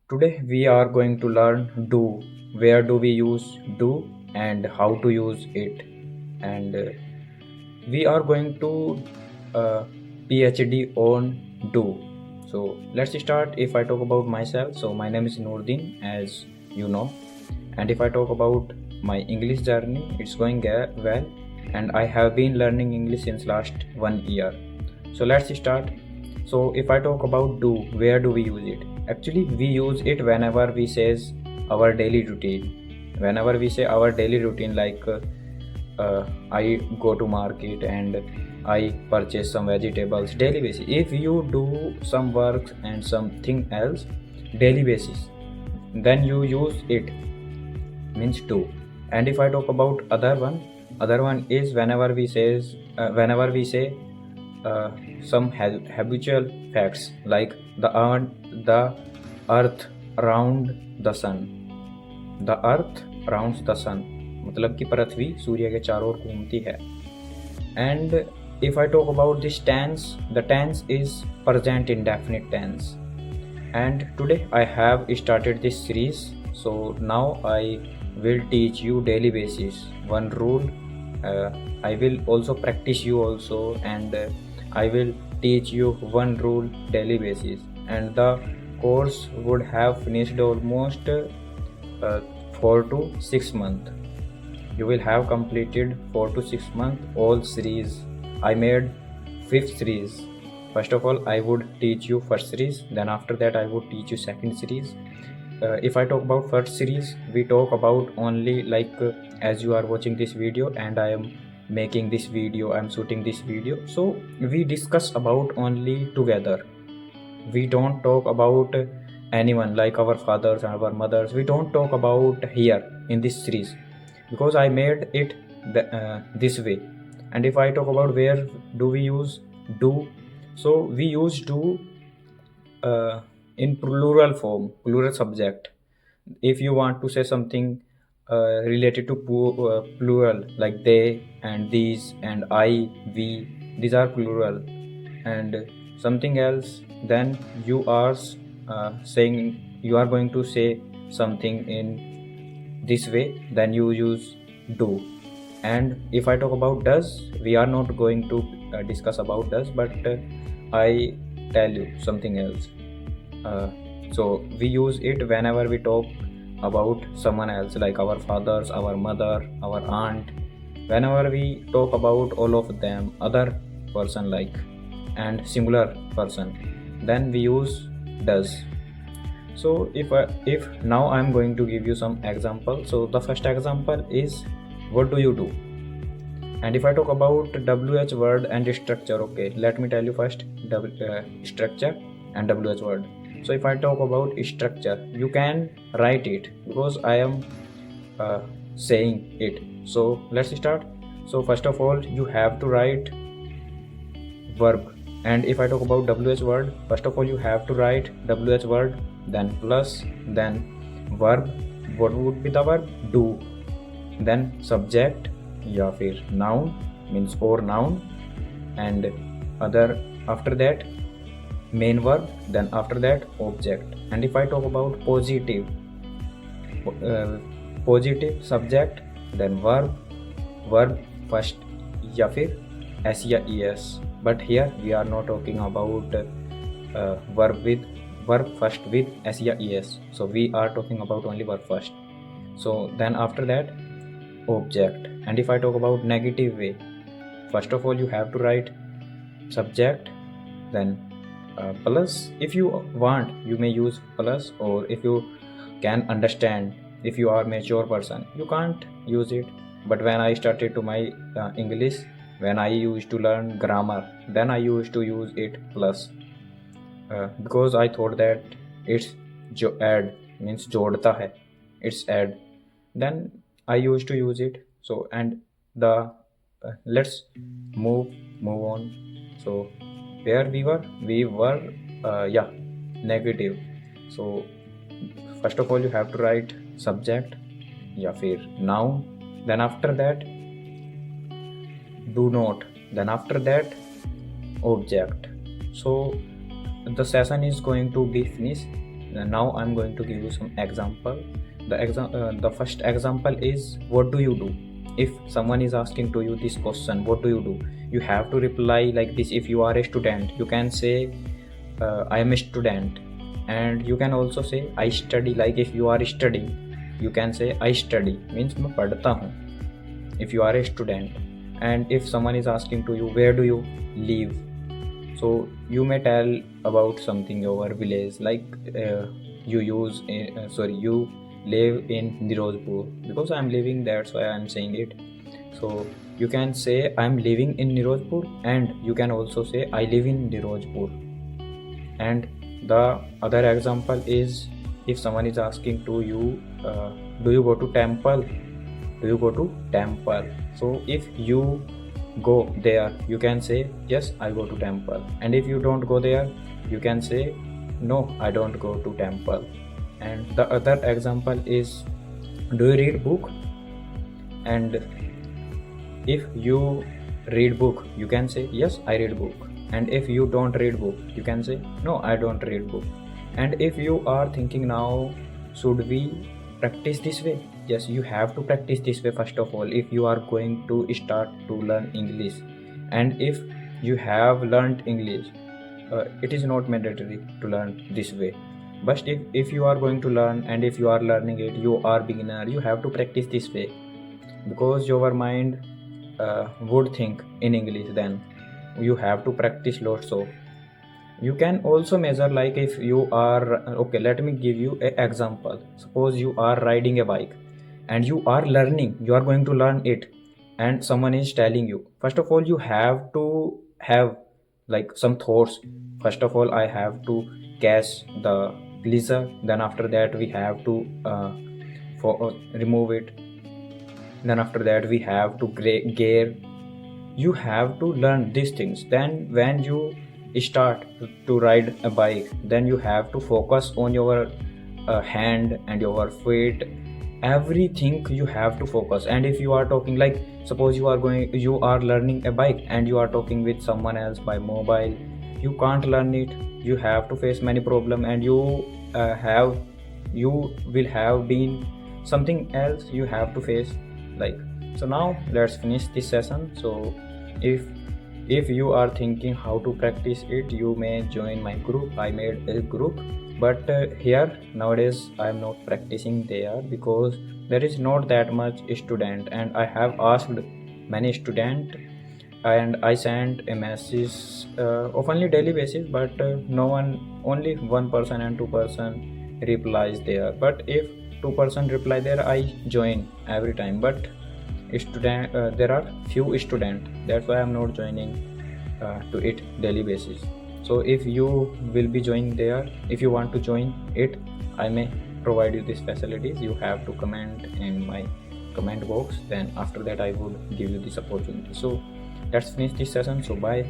Today we are going to learn do. Where do we use do and how to use it? And we are going to PhD on do. So let's start. If I talk about myself, so my name is Noordin, as you know. And if I talk about my English journey, it's going well, and I have been learning English since last 1 year. So let's start. So if I talk about do, where do we use it? Actually, we use it whenever we says our daily routine. Whenever we say our daily routine, like I go to market and I purchase some vegetables daily basis. If you do some work and something else daily basis, then you use it, means do. And if I talk about other one is whenever we say uh, some habitual facts, like the earth around the sun. The earth rounds the sun, मतलब कि पृथ्वी सूर्य के चारों ओर घूमती है. And if I talk about this tense, the tense is present indefinite tense. And today I have started this series, so now I will teach you daily basis one rule. I will also practice you also, and I will teach you one rule daily basis, and the course would have finished almost 4 to 6 months. You will have completed 4 to 6 months all series. I made 5th series. First of all, I would teach you first series, then after that I would teach you second series. If I talk about first series, we talk about only like as you are watching this video and I am making this video, I am shooting this video, so we discuss about only together. We don't talk about anyone like our fathers and our mothers. We don't talk about here in this series, because I made it this way. And if I talk about where do we use do, so we use do in plural form, plural subject. If you want to say something related to plural, like they and these and I, we, these are plural. And something else, then you are saying, you are going to say something in this way, then you use do. And if I talk about does, we are not going to discuss about does, but I tell you something else. So we use it whenever we talk about someone else, like our fathers, our mother, our aunt. Whenever we talk about all of them, other person, like, and singular person, then we use does. So if now I'm going to give you some example. So the first example is, what do you do? And if I talk about WH word and structure, okay, let me tell you first structure and WH word. So if I talk about structure, you can write it because I am saying it. So let's start. So first of all, you have to write verb. And if I talk about WH word, first of all you have to write WH word, then plus, then verb. What would be the verb? Do. Then subject या फिर noun, means or noun, and other after that main verb, then after that object. And if I talk about positive, positive subject, then verb first या फिर s या es. But here we are not talking about verb first with s या es, so we are talking about only verb first. So then after that object. And if I talk about negative way, first of all you have to write subject, then plus. If you want, you may use plus, or if you can understand, if you are mature person, you can't use it. But when I started to my English, when I used to learn grammar, then I used to use it plus, because I thought that it's add, means jodta hai, it's add, then I used to use it. So and the let's move on. So where we were yeah, negative. So first of all you have to write subject या फिर noun, then after that do not, then after that object. So the session is going to be finished. now I'm going to give you some example. The first example is, what do you do? If someone is asking to you this question, what do you do, you have to reply like this. If you are a student, you can say I am a student. And you can also say I study. Like if you are studying, you can say I study, means मैं पढ़ता हूँ, if you are a student. And if someone is asking to you, where do you live, so you may tell about something your village, like you use you live in Nirozpur, because I am living, that's why I am saying it. So you can say I am living in Nirozpur, and you can also say I live in Nirozpur. And the other example is, if someone is asking to you, do you go to temple, do you go to temple, so if you go there, you can say yes, I go to temple. And if you don't go there, you can say no, I don't go to temple. And the other example is, do you read book? And if you read book, you can say yes, I read book. And if you don't read book, you can say no, I don't read book. And if you are thinking now, should we practice this way? Yes, you have to practice this way first of all, if you are going to start to learn English. And if you have learned English, it is not mandatory to learn this way. But if you are going to learn, and if you are learning it, you are beginner, you have to practice this way, because your mind would think in English. Then you have to practice lots of. You can also measure, like if you are okay, let me give you an example. Suppose you are riding a bike and you are learning, you are going to learn it, and someone is telling you, first of all you have to have like some thoughts. First of all, I have to catch the blizzard, then after that we have to remove it, then after that we have to gear. You have to learn these things. Then when you start to ride a bike, then you have to focus on your hand and your feet, everything you have to focus. And if you are talking, like suppose you are learning a bike and you are talking with someone else by mobile, you can't learn it. You have to face many problem, and you will have been something else you have to face, like. So now let's finish this session. So if you are thinking how to practice it, you may join my group. I made a group, but here nowadays I am not practicing there, because there is not that much student, and I have asked many student, and I sent a message of only daily basis, but no one, only one person and two person replies there. But if 2% reply there, I join every time. But there are few students, that's why I'm not joining to it daily basis. So if you will be joining there, if you want to join it, I may provide you these facilities. You have to comment in my comment box, then after that I would give you this opportunity. So let's finish this session. So bye.